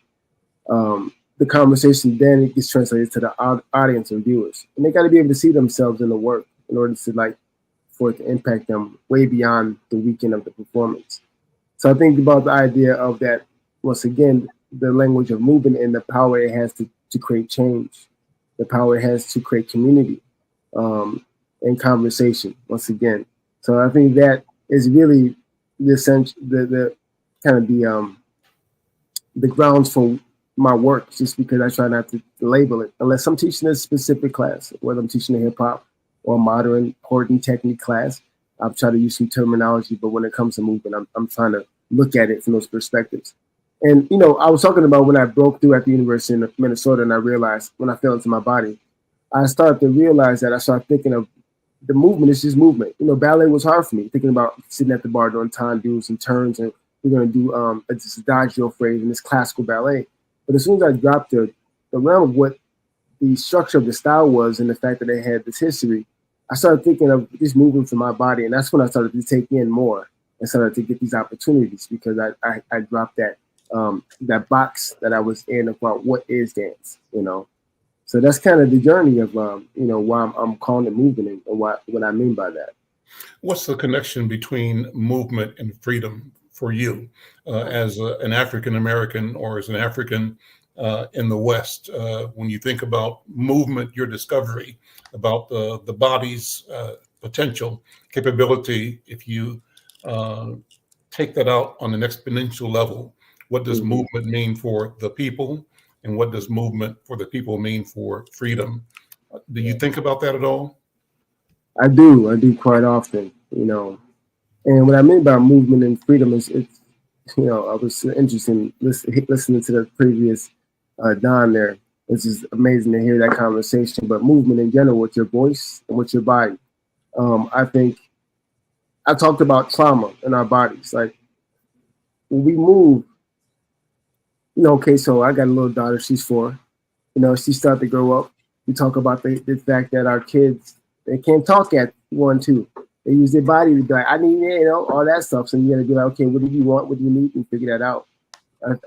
The conversation then it gets translated to the audience and viewers. And they got to be able to see themselves in the work in order to for it to impact them way beyond the weekend of the performance. So I think about the idea of that, once again, the language of movement and the power it has to create change, the power it has to create community and conversation, once again. So I think that is really the essential, the kind of the grounds for my work, just because I try not to label it, unless I'm teaching a specific class, whether I'm teaching a hip hop or modern chord technique class. I've tried to use some terminology, but when it comes to movement, I'm trying to look at it from those perspectives. And, I was talking about when I broke through at the University of Minnesota, and I realized when I fell into my body, I started to realize that I started thinking of the movement is just movement. Ballet was hard for me, thinking about sitting at the bar doing tandos and turns, and we're going to do this adagio phrase and this classical ballet. But as soon as I dropped the realm of what the structure of the style was and the fact that they had this history, I started thinking of these movements in my body. And that's when I started to take in more and started to get these opportunities, because I dropped that box that I was in about what is dance, So that's kind of the journey of, why I'm calling it movement and what I mean by that. What's the connection between movement and freedom for you as an African-American or as an African in the West? When you think about movement, your discovery about the body's potential, capability, if you take that out on an exponential level, what does movement mean for the people? And what does movement for the people mean for freedom? Do you think about that at all? I do quite often, And what I mean by movement and freedom is, I was interested in listening to the previous Don there. It's just amazing to hear that conversation. But movement in general, with your voice and with your body. I think I talked about trauma in our bodies. Like when we move, okay, so I got a little daughter, she's 4. She started to grow up. We talk about the fact that our kids, they can't talk at 1, 2. They use their body to be like, I need, all that stuff. So you got to be like, okay, what do you want? What do you need? And figure that out.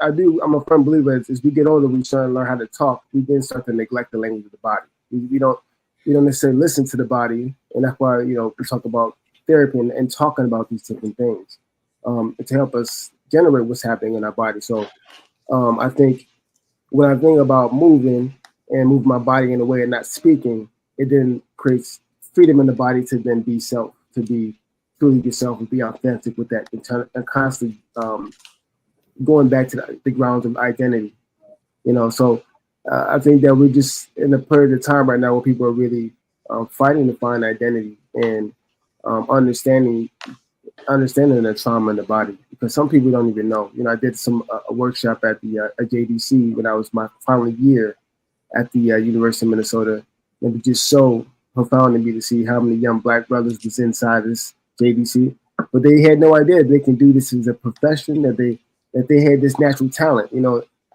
I'm a firm believer as we get older, we start to learn how to talk. We then start to neglect the language of the body. We don't necessarily listen to the body. And that's why, we talk about therapy and talking about these different things to help us generate what's happening in our body. So I think when I think about moving and move my body in a way and not speaking, it then creates freedom in the body to then be self, to be truly yourself and be authentic with that, and constantly going back to the grounds of identity. So I think that we're just in a period of time right now where people are really fighting to find identity and understanding the trauma in the body, because some people don't even know. I did a workshop at the JDC when I was my final year at the University of Minnesota. It was just so profound to me to see how many young Black brothers was inside this JDC, but they had no idea they can do this as a profession, that they had this natural talent.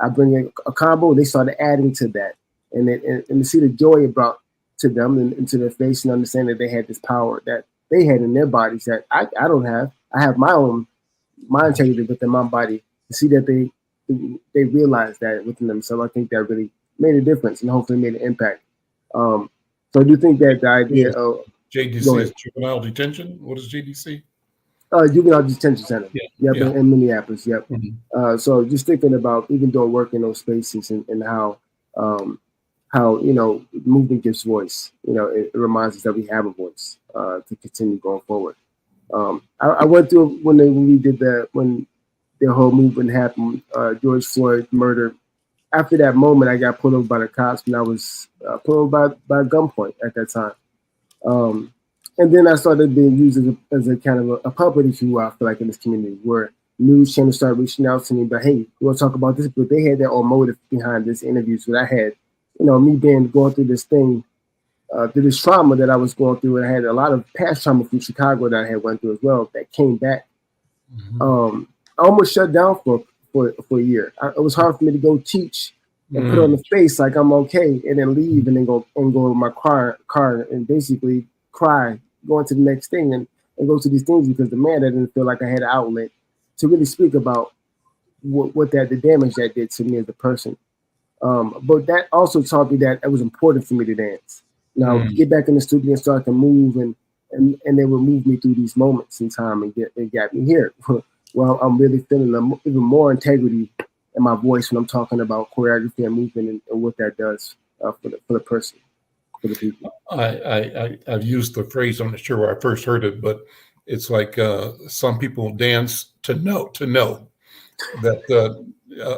I bring in a combo, they started adding to that, and to see the joy it brought to them and to their face, and understand that they had this power that they had in their bodies that I don't have. I have my integrity within my body. To see that they realized that within themselves, I think that really made a difference and hopefully made an impact. So I do think that the idea of JDC is juvenile detention. What is JDC? Juvenile Detention Center. Yeah. In Minneapolis. Yep. Mm-hmm. So just thinking about even doing work in those spaces and how movement gives voice. It reminds us that we have a voice to continue going forward. I went through when the whole movement happened, George Floyd murder. After that moment, I got pulled over by the cops, and I was pulled over by gunpoint at that time. And then I started being used as a kind of a puppet, if you will, I feel like, in this community, where news channels started reaching out to me, but hey, we want to talk about this, but they had their own motive behind this interviews that I had. Me going through this thing, through this trauma that I was going through, and I had a lot of past trauma from Chicago that I had went through as well that came back. Mm-hmm. I almost shut down for a year. It was hard for me to go teach and put on the face like I'm okay, and then leave and then go in my car and basically cry, going to the next thing and go to these things, because the man, I didn't feel like I had an outlet to really speak about what the damage that did to me as a person. But that also taught me that it was important for me to dance. Get back in the studio and start to move, and they would move me through these moments in time and got me here. Well, I'm really feeling even more integrity in my voice when I'm talking about choreography and movement and what that does for the person, for the people. I've used the phrase, I'm not sure where I first heard it, but it's like some people dance to know that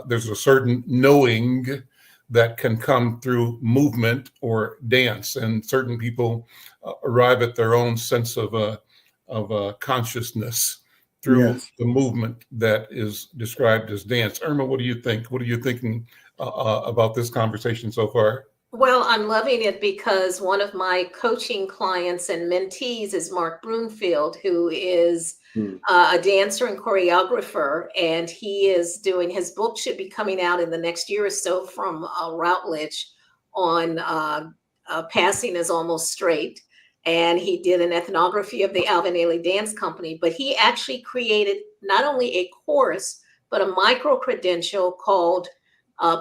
there's a certain knowing that can come through movement or dance, and certain people arrive at their own sense of consciousness through Yes. the movement that is described as dance. Irma, what do you think? What are you thinking about this conversation so far? Well, I'm loving it because one of my coaching clients and mentees is Mark Broomfield, who is a dancer and choreographer, and he is doing, his book should be coming out in the next year or so from Routledge on Passing is Almost Straight. And he did an ethnography of the Alvin Ailey Dance Company, but he actually created not only a course, but a micro-credential called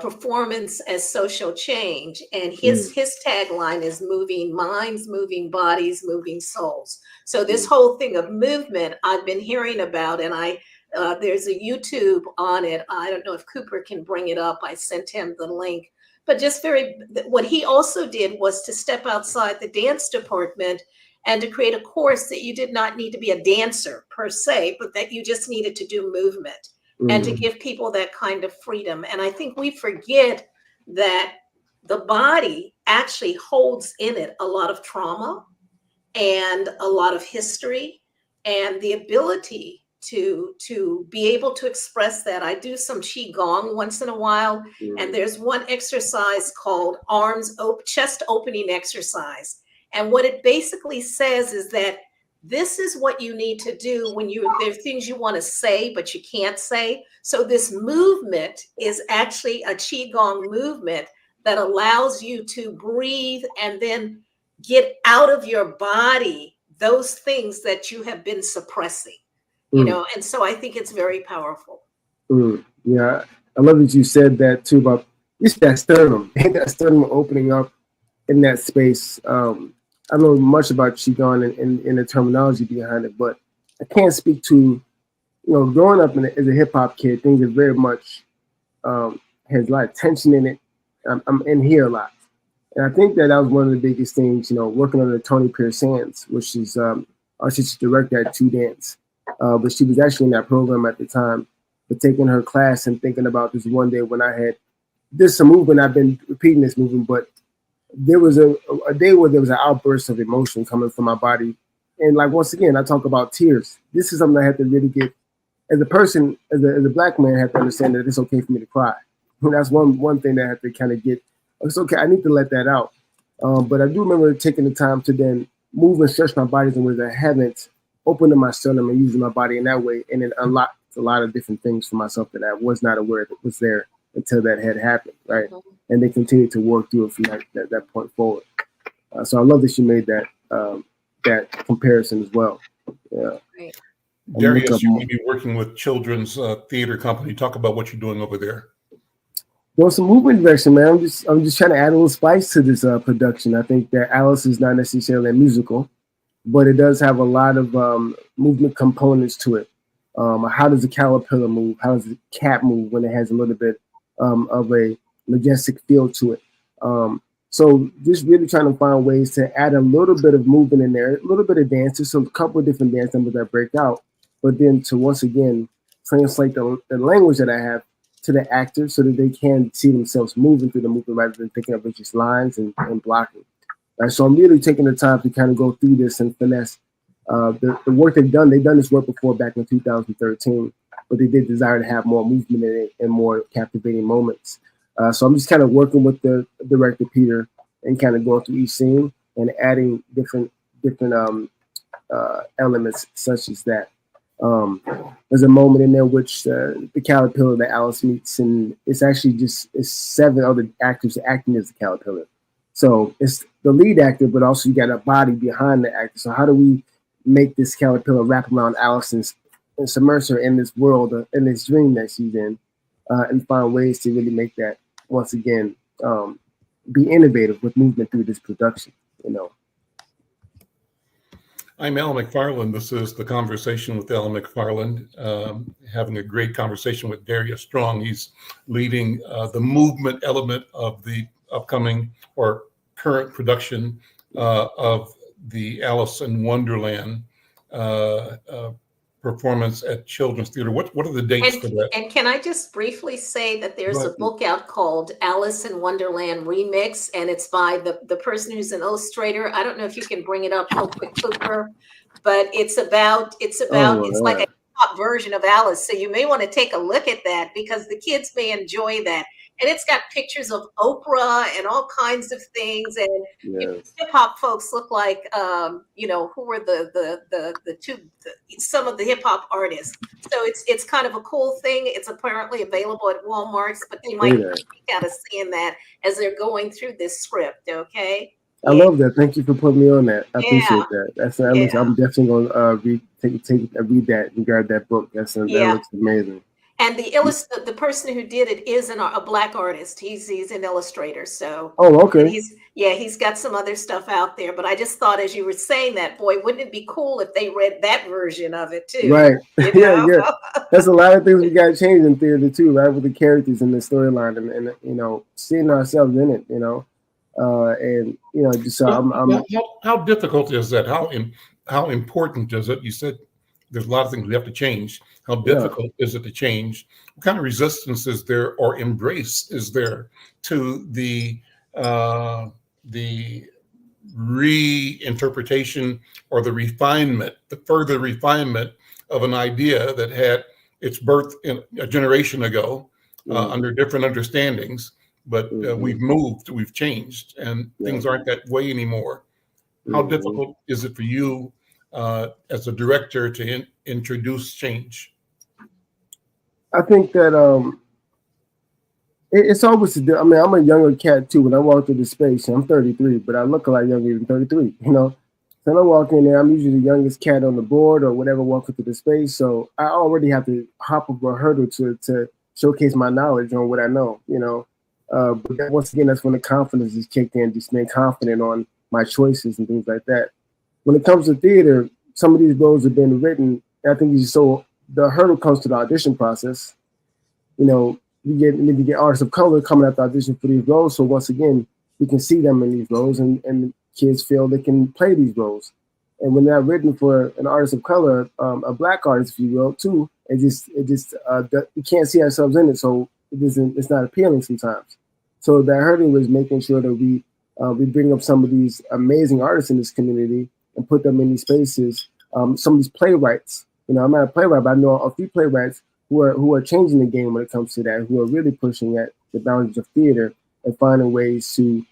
Performance as Social Change. And his tagline is moving minds, moving bodies, moving souls. So this whole thing of movement I've been hearing about, and there's a YouTube on it. I don't know if Cooper can bring it up. I sent him the link. But just what he also did was to step outside the dance department and to create a course that you did not need to be a dancer per se, but that you just needed to do movement and to give people that kind of freedom. And I think we forget that the body actually holds in it a lot of trauma and a lot of history, and the ability to be able to express that. I do some Qigong once in a while, and there's one exercise called chest opening exercise. And what it basically says is that this is what you need to do when there's things you want to say, but you can't say. So this movement is actually a Qigong movement that allows you to breathe and then get out of your body those things that you have been suppressing. You know, and so I think it's very powerful. Yeah, I love that you said that too about that sternum opening up in that space. I don't know much about Qigong and the terminology behind it, but I can't speak to, growing up as a hip hop kid, things are very much has a lot of tension in it. I'm in here a lot, and I think that was one of the biggest things. Working under Tony Pearce, which is artistic director at Two Dance. But she was actually in that program at the time, but taking her class and thinking about this one day when there's some movement, I've been repeating this movement, but there was a day where there was an outburst of emotion coming from my body. And once again, I talk about tears. This is something I had to really get, as a person, as a Black man, I have to understand that it's okay for me to cry. And that's one thing that I have to kind of get, it's okay, I need to let that out. But I do remember taking the time to then move and stretch my body in ways I haven't, opening my sternum and using my body in that way, and it unlocked a lot of different things for myself that I was not aware that was there until that had happened, right? And they continued to work through it from that point forward. So I love that you made that comparison as well. Yeah. Right. Darrius, you may be working with Children's Theater Company. Talk about what you're doing over there. Well, some movement direction, man. I'm just trying to add a little spice to this production. I think that Alice is not necessarily a musical, but it does have a lot of movement components to it. How does a caterpillar move? How does a cat move when it has a little bit of a majestic feel to it? So just really trying to find ways to add a little bit of movement in there, a little bit of dances, so a couple of different dance numbers that break out, but then to once again translate the language that I have to the actors so that they can see themselves moving through the movement rather than thinking of it just lines and blocking. Right, so I'm really taking the time to kind of go through this and finesse the work they've done. They've done this work before back in 2013, but they did desire to have more movement in it and more captivating moments. So I'm just kind of working with the director, Peter, and kind of going through each scene and adding different elements such as that. There's a moment in there which the caterpillar that Alice meets, and it's actually it's 7 other actors acting as the caterpillar. So it's the lead actor, but also you got a body behind the actor. So how do we make this caterpillar wrap around Alice and submerge her in this world, in this dream that she's in, and find ways to really make that, once again, be innovative with movement through this production, I'm Al McFarlane. This is the Conversation with Al McFarlane, having a great conversation with Darrius Strong. He's leading the movement element of the upcoming or current production of the Alice in Wonderland performance at Children's Theater. What are the dates for that? And can I just briefly say that there's a book out called Alice in Wonderland Remix, and it's by the person who's an illustrator. I don't know if you can bring it up real quick, Cooper, but it's like hop version of Alice. So you may want to take a look at that because the kids may enjoy that. And it's got pictures of Oprah and all kinds of things. And Yes. hip hop folks look like, who were some of the hip hop artists. So it's kind of a cool thing. It's apparently available at Walmart's, but they might be out of seeing that as they're going through this script. Okay. I love that. Thank you for putting me on that. I appreciate that. I'm definitely going to read that and grab that book. That looks amazing. And the person who did it is a Black artist. He's an illustrator. So okay. He's got some other stuff out there. But I just thought, as you were saying that, boy, wouldn't it be cool if they read that version of it too? Right. Yeah. That's a lot of things we got to change in theater too, right? With the characters and the storyline, and seeing ourselves in it, just how difficult is that? How important is it? You said there's a lot of things we have to change. How difficult is it to change? What kind of resistance is there or embrace is there to the reinterpretation or the further refinement of an idea that had its birth in a generation ago under different understandings, but we've moved, we've changed, and things aren't that way anymore. How difficult is it for you as a director to introduce change? I think that it's always. I'm a younger cat too. When I walk through the space, I'm 33, but I look a lot younger than 33. So when I walk in there, I'm usually the youngest cat on the board or whatever walking through the space. So I already have to hop over a hurdle to showcase my knowledge on what I know. But then once again, that's when the confidence is kicked in. Just being confident on my choices and things like that. When it comes to theater, some of these roles have been written. I think the hurdle comes to the audition process. You get artists of color coming out to audition for these roles. So once again, we can see them in these roles, and kids feel they can play these roles. And when they're written for an artist of color, a Black artist, if you will, too, we can't see ourselves in it. So it's not appealing sometimes. So that hurdle is making sure that we bring up some of these amazing artists in this community and put them in these spaces. Some of these playwrights. I'm not a playwright, but I know a few playwrights who are changing the game when it comes to that, who are really pushing at the boundaries of theater and finding ways to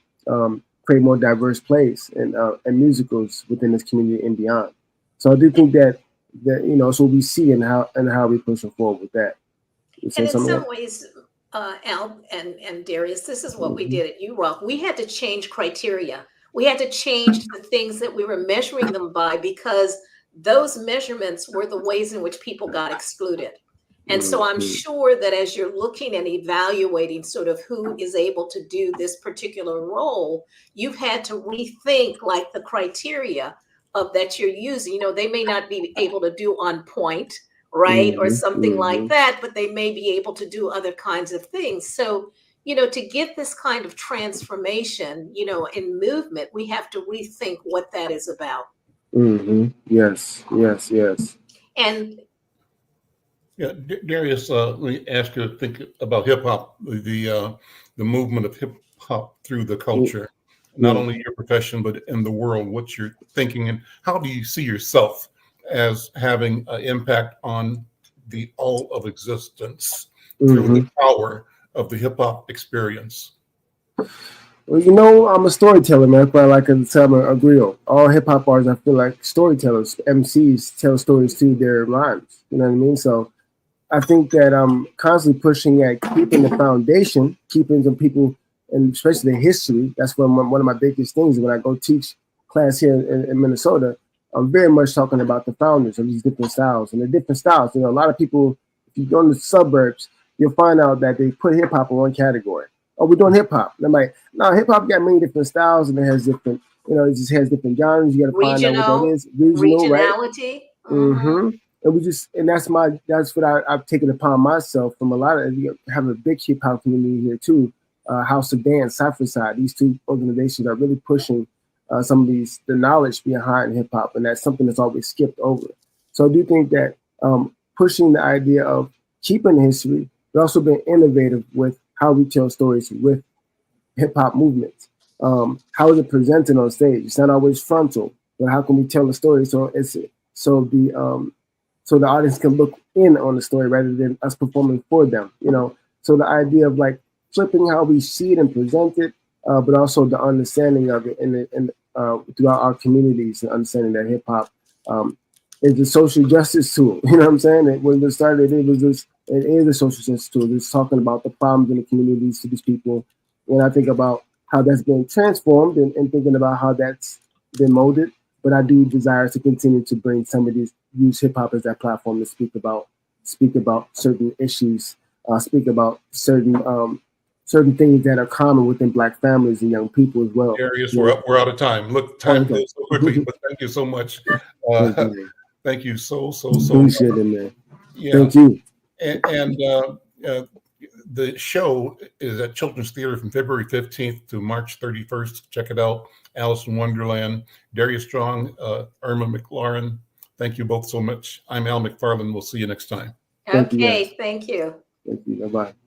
create more diverse plays and musicals within this community and beyond. So I do think that so we see and how we pushing forward with that. And in some ways, Al and Darrius, this is what we did at UROC. We had to change criteria. We had to change the things that we were measuring them by, because those measurements were the ways in which people got excluded. And so I'm sure that as you're looking and evaluating sort of who is able to do this particular role, you've had to rethink like the criteria of that you're using. They may not be able to do on point, right? Or something like that, but they may be able to do other kinds of things. So, to get this kind of transformation, in movement, we have to rethink what that is about. Yes. And Darrius, let me ask you to think about hip hop, the movement of hip hop through the culture, not only your profession, but in the world. What's your thinking, and how do you see yourself as having an impact on the all of existence through the power of the hip hop experience? Well, I'm a storyteller, man. But I like to tell a grill. All hip hop artists, I feel like storytellers, MCs tell stories through their rhymes. You know what I mean? So I think that I'm constantly pushing at keeping the foundation, keeping some people, and especially the history. That's one of my biggest things. When I go teach class here in Minnesota, I'm very much talking about the founders of these different styles. And the different styles, a lot of people, if you go in the suburbs, you'll find out that they put hip hop in one category. Oh, we're doing hip hop. I'm like, no, hip hop got many different styles, and it has different, it just has different genres. You got to find out what that is. Regionality. Right? And that's what I've taken upon myself from a lot of. You have a big hip hop community here too. House of Dance, Cypher Side. These two organizations are really pushing some of the knowledge behind hip hop, and that's something that's always skipped over. So I do think that pushing the idea of keeping history, but also being innovative with how we tell stories with hip hop movements. How is it presented on stage? It's not always frontal, but how can we tell a story so so the audience can look in on the story rather than us performing for them, you know. So the idea of like flipping how we see it and present it, but also the understanding of it and throughout our communities, and understanding that hip hop is a social justice tool. You know what I'm saying? When it started, it is a social justice tool. It's talking about the problems in the communities to these people. And I think about how that's been transformed and thinking about how that's been molded. But I do desire to continue to bring some of these, use hip hop as that platform to speak about certain issues, speak about certain things that are common within Black families and young people as well. Darrius, we're out of time. Look, time goes so quickly, but thank you so much. Thank you so Appreciate much. it, man. Yeah. Thank you. And the show is at Children's Theater from February 15th to March 31st. Check it out. Alice in Wonderland, Darrius Strong, Irma McClaurin. Thank you both so much. I'm Al McFarlane. We'll see you next time. Okay, thank you. Thank you. Bye-bye.